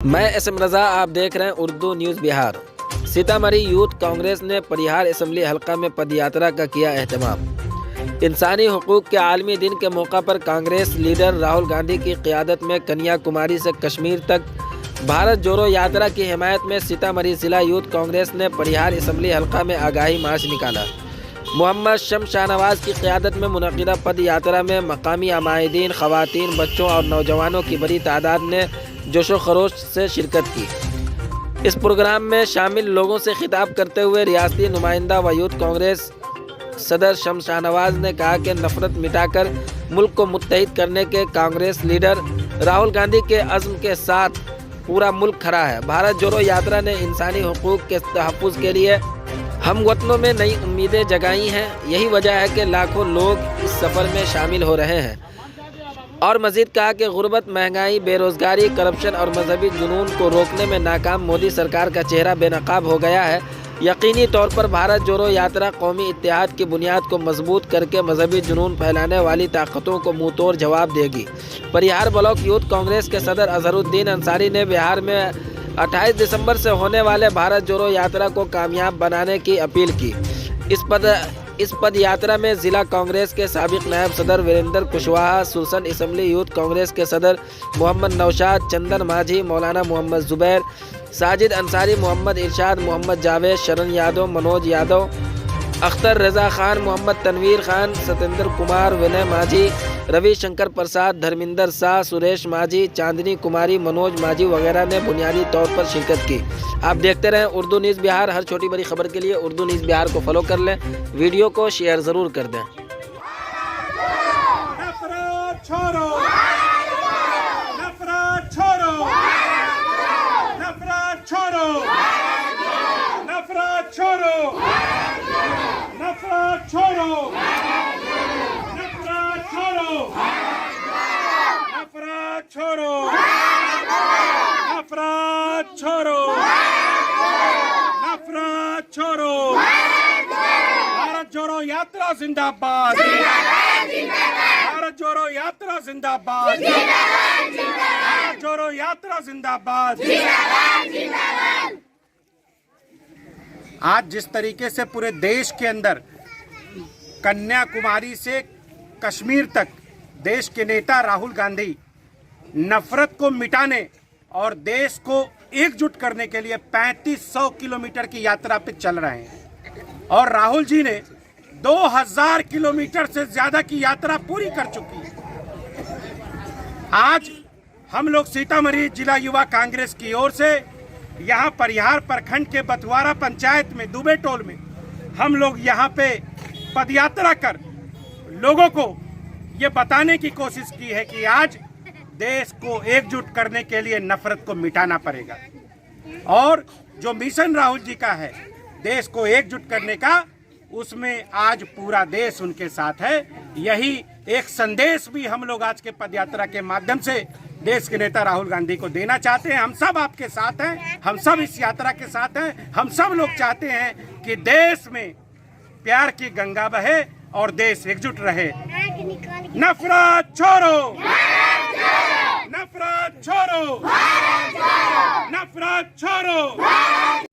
मैं एसएम रज़ा, आप देख रहे हैं उर्दू न्यूज़ बिहार। सीतामढ़ी यूथ कांग्रेस ने परिहार असम्बली हल्का में पदयात्रा का किया एहतमाम। इंसानी हुकूक के आलमी दिन के मौका पर कांग्रेस लीडर राहुल गांधी की क़ियादत में कन्याकुमारी से कश्मीर तक भारत जोड़ो यात्रा की हिमायत में सीतामढ़ी जिला यूथ कांग्रेस ने परिहार असम्बली हल्का में आगाही मार्च निकाला। मोहम्मद शम्स शाहनवाज की क़ियादत में मुनक़िदा पद यात्रा में मकामी अमायदीन, ख़वातीन, बच्चों और नौजवानों की बड़ी तादाद ने जोशो खरोश से शिरकत की। इस प्रोग्राम में शामिल लोगों से खिताब करते हुए रियासती नुमाइंदा व यूथ कांग्रेस सदर शम्स शाहनवाज ने कहा कि नफरत मिटाकर मुल्क को मुत्तहिद करने के कांग्रेस लीडर राहुल गांधी के अज़्म के साथ पूरा मुल्क खड़ा है। भारत जोड़ो यात्रा ने इंसानी हुकूक के तहफ़्फ़ुज़ के लिए हम वतनों में नई उम्मीदें जगाई हैं। यही वजह है कि लाखों लोग इस सफ़र में शामिल हो रहे हैं। और मज़ीद कहा कि गुर्बत, महंगाई, बेरोज़गारी, करप्शन और मजहबी जुनून को रोकने में नाकाम मोदी सरकार का चेहरा बेनकाब हो गया है। यकीनी तौर पर भारत जोड़ो यात्रा कौमी इत्तेहाद की बुनियाद को मजबूत करके मजहबी जुनून फैलाने वाली ताकतों को मुँह तोड़ जवाब देगी। परिहार ब्लॉक यूथ कांग्रेस के सदर अजहरुद्दीन अंसारी ने बिहार में 28 दिसंबर से होने वाले भारत जोड़ो यात्रा को कामयाब बनाने की अपील की। इस पद यात्रा में जिला कांग्रेस के साबिक नायब सदर वीरेंद्र कुशवाहा, सुरसन असम्बली यूथ कांग्रेस के सदर मोहम्मद नौशाद, चंदन माझी, मौलाना मोहम्मद जुबैर, साजिद अंसारी, मोहम्मद इरशाद, मोहम्मद जावेद, शरण यादव, मनोज यादव, अख्तर रजा खान, मोहम्मद तनवीर खान, सत्येंद्र कुमार, विनय माझी, रवि शंकर प्रसाद, धर्मिंदर शाह, सुरेश माझी, चांदनी कुमारी, मनोज माझी वगैरह ने बुनियादी तौर पर शिरकत की। आप देखते रहें उर्दू न्यूज़ बिहार। हर छोटी बड़ी खबर के लिए उर्दू न्यूज़ बिहार को फॉलो कर लें, वीडियो को शेयर ज़रूर कर दें। नफरत छोड़ो, नफरत छोड़ो, नफरत छोड़ो, नफरत छोड़ो, नफरत छोड़ो, नफरत छोड़ो, नफरत छोड़ो, नफरत छोड़ो, नफरत छोड़ो। भारत जोड़ो यात्रा जिंदाबाद, भारत जोड़ो यात्रा जिंदाबाद, भारत जोड़ो यात्रा जिंदाबाद। आज जिस तरीके से पूरे देश के अंदर कन्याकुमारी से कश्मीर तक देश के नेता राहुल गांधी नफरत को मिटाने और देश को एकजुट करने के लिए 3500 किलोमीटर की यात्रा पे चल रहे हैं और राहुल जी ने 2000 किलोमीटर से ज्यादा की यात्रा पूरी कर चुकी है। आज हम लोग सीतामढ़ी जिला युवा कांग्रेस की ओर से यहाँ परिहार प्रखंड के बथुआरा पंचायत में दुबे टोल में हम लोग यहाँ पे पदयात्रा कर लोगों को ये बताने की कोशिश की है कि आज देश को एकजुट करने के लिए नफरत को मिटाना पड़ेगा और जो मिशन राहुल जी का है देश को एकजुट करने का, उसमें आज पूरा देश उनके साथ है। यही एक संदेश भी हम लोग आज के पदयात्रा के माध्यम से देश के नेता राहुल गांधी को देना चाहते हैं। हम सब आपके साथ हैं, हम सब इस यात्रा के साथ हैं। हम सब लोग चाहते हैं कि देश में प्यार की गंगा बहे और देश एकजुट रहे। नफरत छोड़ो, नफरत छोड़ो, नफरत छोड़ो।